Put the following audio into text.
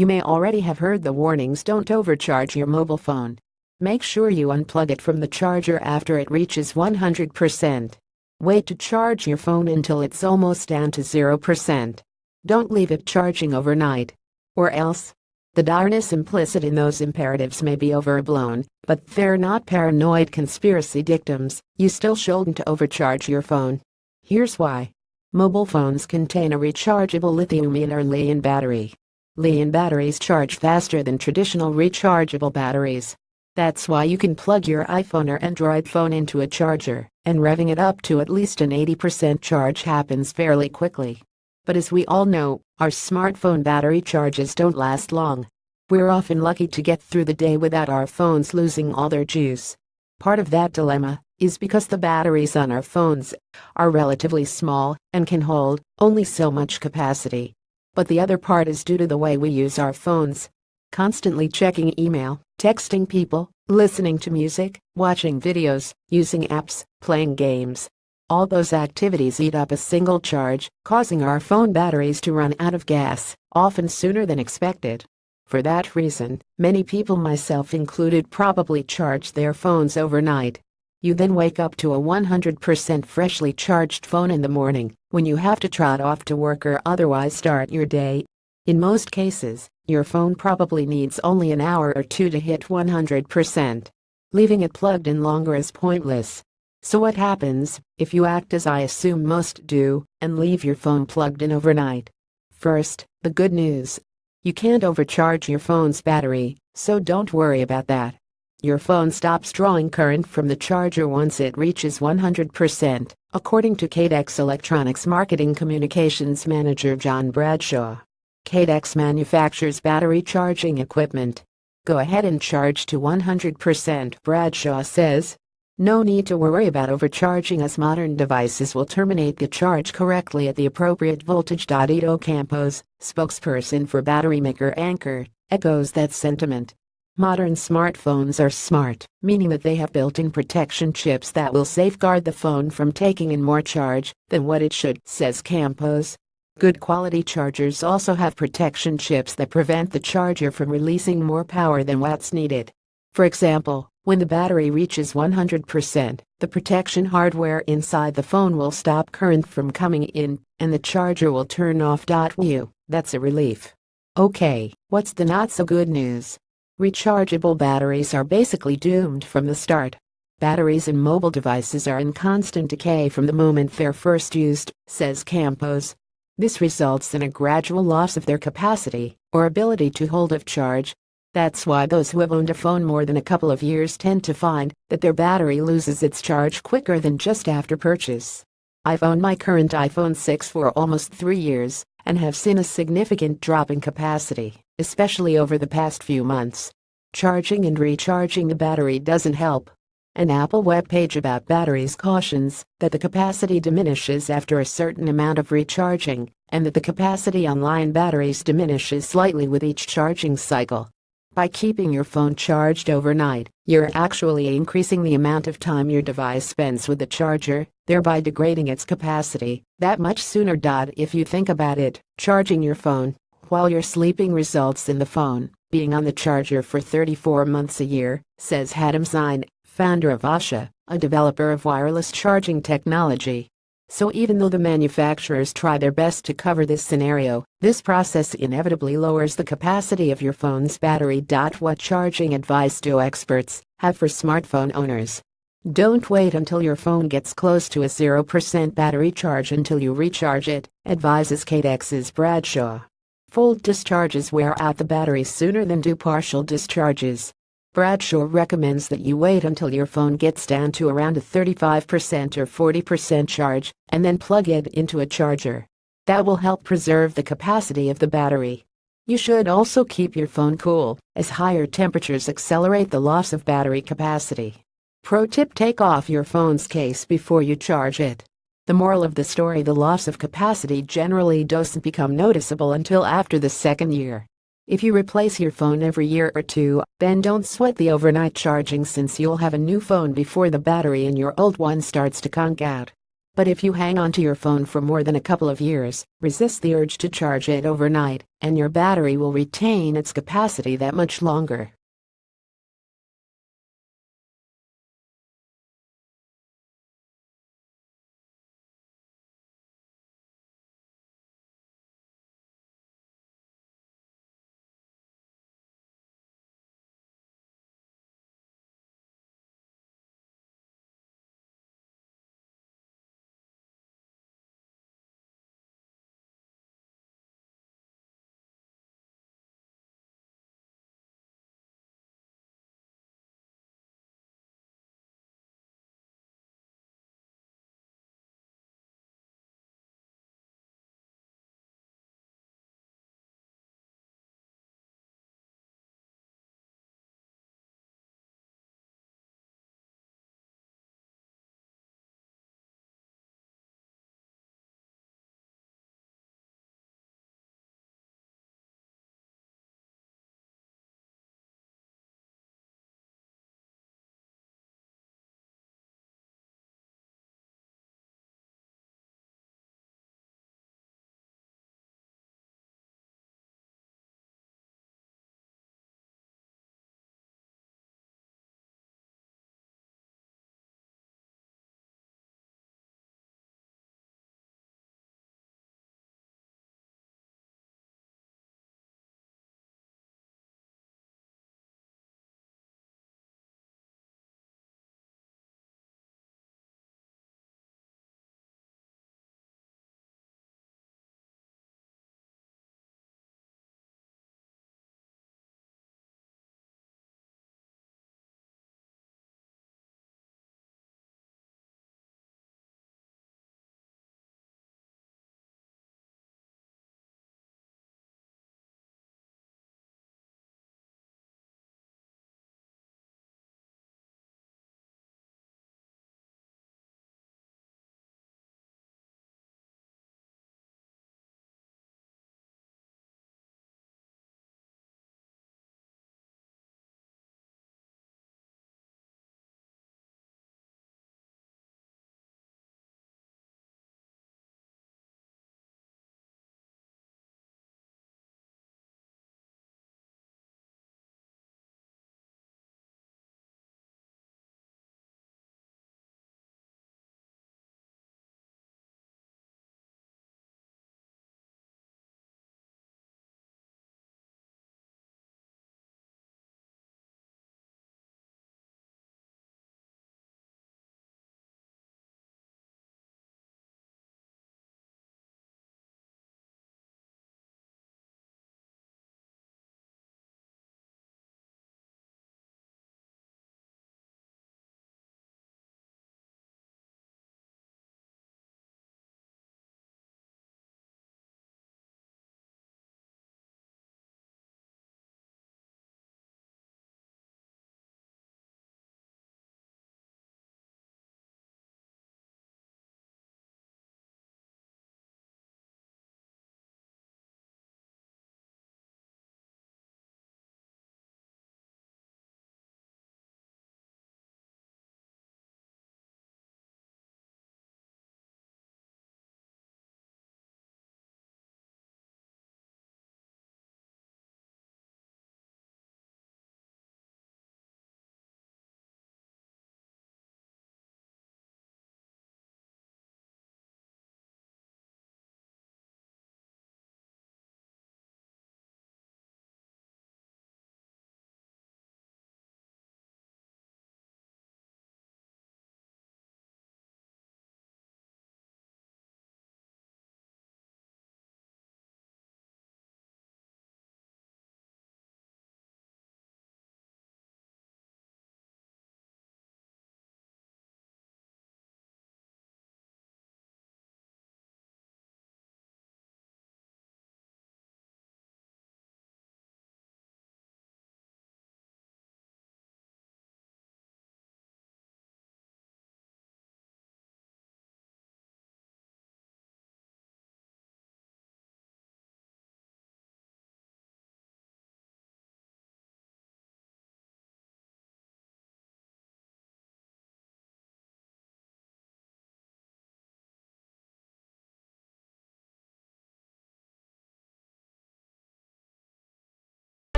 You may already have heard the warnings: don't overcharge your mobile phone. Make sure you unplug it from the charger after it reaches 100%. Wait to charge your phone until it's almost down to 0%. Don't leave it charging overnight. Or else. The direness implicit in those imperatives may be overblown, but they're not paranoid conspiracy dictums. You still shouldn't overcharge your phone. Here's why. Mobile phones contain a rechargeable lithium-ion or Li-ion battery. Li-ion batteries charge faster than traditional rechargeable batteries. That's why you can plug your iPhone or Android phone into a charger, and revving it up to at least an 80% charge happens fairly quickly. But as we all know, our smartphone battery charges don't last long. We're often lucky to get through the day without our phones losing all their juice. Part of that dilemma is because the batteries on our phones are relatively small and can hold only so much capacity. But the other part is due to the way we use our phones. Constantly checking email, texting people, listening to music, watching videos, using apps, playing games. All those activities eat up a single charge, causing our phone batteries to run out of gas, often sooner than expected. For that reason, many people, myself included, probably charge their phones overnight. You then wake up to a 100% freshly charged phone in the morning, when you have to trot off to work or otherwise start your day. In most cases, your phone probably needs only an hour or two to hit 100%. Leaving it plugged in longer is pointless. So what happens if you act as I assume most do and leave your phone plugged in overnight? First, the good news. You can't overcharge your phone's battery, so don't worry about that. Your phone stops drawing current from the charger once it reaches 100%, according to KDEX Electronics Marketing Communications Manager John Bradshaw. KDEX manufactures battery charging equipment. Go ahead and charge to 100%, Bradshaw says. No need to worry about overcharging, as modern devices will terminate the charge correctly at the appropriate voltage. Ito Campos, spokesperson for battery maker Anker, echoes that sentiment. Modern smartphones are smart, meaning that they have built-in protection chips that will safeguard the phone from taking in more charge than what it should, says Campos. Good quality chargers also have protection chips that prevent the charger from releasing more power than what's needed. For example, when the battery reaches 100%, the protection hardware inside the phone will stop current from coming in, and the charger will turn off. Whew, that's a relief. Okay, what's the not so good news? Rechargeable batteries are basically doomed from the start. Batteries in mobile devices are in constant decay from the moment they're first used, says Campos. This results in a gradual loss of their capacity or ability to hold a charge. That's why those who have owned a phone more than a couple of years tend to find that their battery loses its charge quicker than just after purchase. I've owned my current iPhone 6 for almost 3 years and have seen a significant drop in capacity, especially over the past few months. Charging and recharging the battery doesn't help. An Apple webpage about batteries cautions that the capacity diminishes after a certain amount of recharging, and that the capacity on Li-ion batteries diminishes slightly with each charging cycle. By keeping your phone charged overnight, you're actually increasing the amount of time your device spends with the charger, thereby degrading its capacity that much sooner. If you think about it, charging your phone while you're sleeping results in the phone being on the charger for 34 months a year, says Hatem Zain, founder of Asha, a developer of wireless charging technology. So even though the manufacturers try their best to cover this scenario, this process inevitably lowers the capacity of your phone's battery. What charging advice do experts have for smartphone owners? Don't wait until your phone gets close to a 0% battery charge until you recharge it, advises KDEX's Bradshaw. Full discharges wear out the battery sooner than do partial discharges. Bradshaw recommends that you wait until your phone gets down to around a 35% or 40% charge, and then plug it into a charger. That will help preserve the capacity of the battery. You should also keep your phone cool, as higher temperatures accelerate the loss of battery capacity. Pro tip: take off your phone's case before you charge it. The moral of the story: the loss of capacity generally doesn't become noticeable until after the second year. If you replace your phone every year or two, then don't sweat the overnight charging, since you'll have a new phone before the battery in your old one starts to conk out. But if you hang on to your phone for more than a couple of years, resist the urge to charge it overnight, and your battery will retain its capacity that much longer.